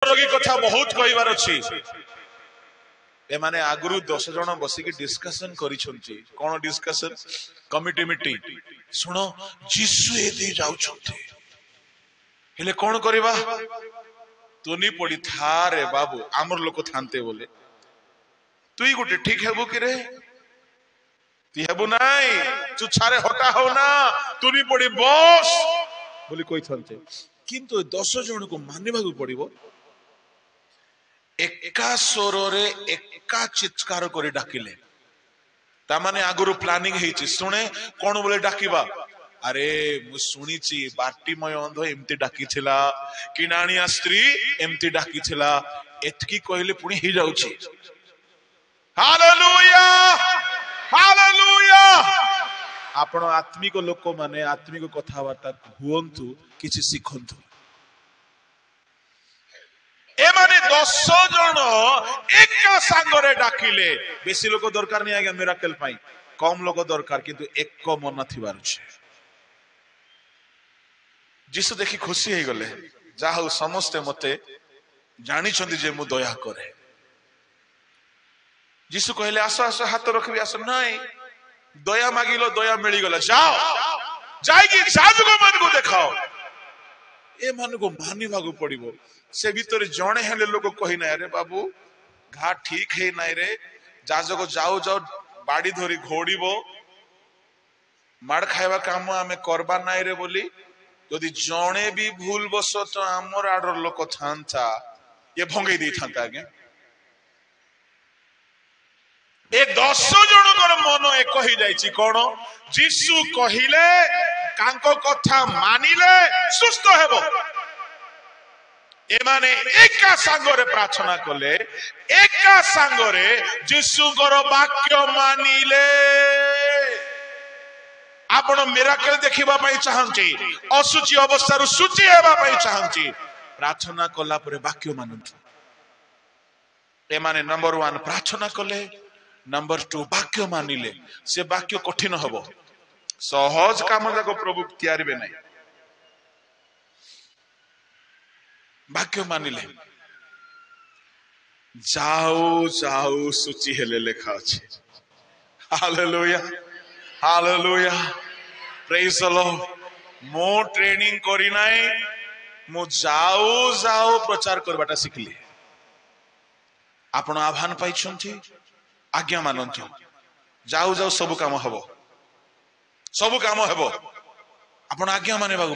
रोगी कथा बहुत कहबार अच्छी एमाने आगुरु 10 जन बसिकी डिस्कशन करिसंती कोन डिस्कशन कमिटी मीटिंग सुनो जीसु एदे जाउछंती हेले कोन करबा तुनी पड़ी था रे बाबू आमर लोक थांते बोले तुई गुटे ठीक हेबो कि रे ती हेबो नाई तू छारे हटा हो ना तुनी पड़ी बॉस बोली कोई थंते किंतु 10 जन को मानिबा को पड़िबो एका स्वर रे एका चित्कार करी डाकिले तामाने आगुरु प्लानिंग हेची सुने कोन बोले डाकिबा अरे मु सुनीची बाटीमय अंध एमती डाकी थिला किनाणिया स्त्री एमती डाकी थिला एतकी कहले पुणी ही जाउची हालेलुया हालेलुया आपण आत्मिक लोक माने आत्मिक कथावार्ता हुअंतु किछि सिखंतु एमाने 10 जन एका सांगरे डाकिले बेसी लोक दरकार नहीं आज्ञा मिराकल पाई कम लोक दरकार किंतु एक मन थिबार छै जीसु देखि खुशी हे गले जा हो समस्ते मते जानि छथि जे मु दया करे जीसु कहले आसो आसो हाथ रखबी आसो नाही दया मागिलो दया मिली गला जाओ जाईकी जादूको मन को देखाओ ए मन को मानिबा को पड़िबो से भीतर जणे हेले लोक कहि ना रे बाबू घा ठीक है नाई रे जाजको जाओ जाओ बाड़ी धरी घोड़ीबो मार खाइबा काम आमे करबा नाई रे बोली यदि जणे भी भूल बस तो आमर आडर लोक था ये भंगई दी था आज्ञा ए 10 जनकर मन एक ही जाइछि कोन जीसु कहिले कांको कथा मानिले सुस्थ हेबो एमाने एका सांगरे प्रार्थना कले एका सांगरे जीसुकर वाक्य मानिले आपण मिराकल देखिबा पई चाहंती असुचि अवस्था रु सुचि हेबा पई चाहंती प्रार्थना कला परे वाक्य मानंतु एमाने नंबर 1 प्रार्थना कले नंबर 2 वाक्य मानिले से वाक्य कठिन हबो सहज काम जाको प्रभु तयारीबे नै वाक्य मानिले जाओ जाओ सुचि हेले लेखा अछि hallelujah hallelujah praise the Lord मो ट्रेनिंग करी नाई मु जाओ जाओ प्रचार करबाटा सिखली आपण आह्वान पाइछंती आज्ञा मानंतु जाओ जाओ सब काम हबो आपण आज्ञा मानेबा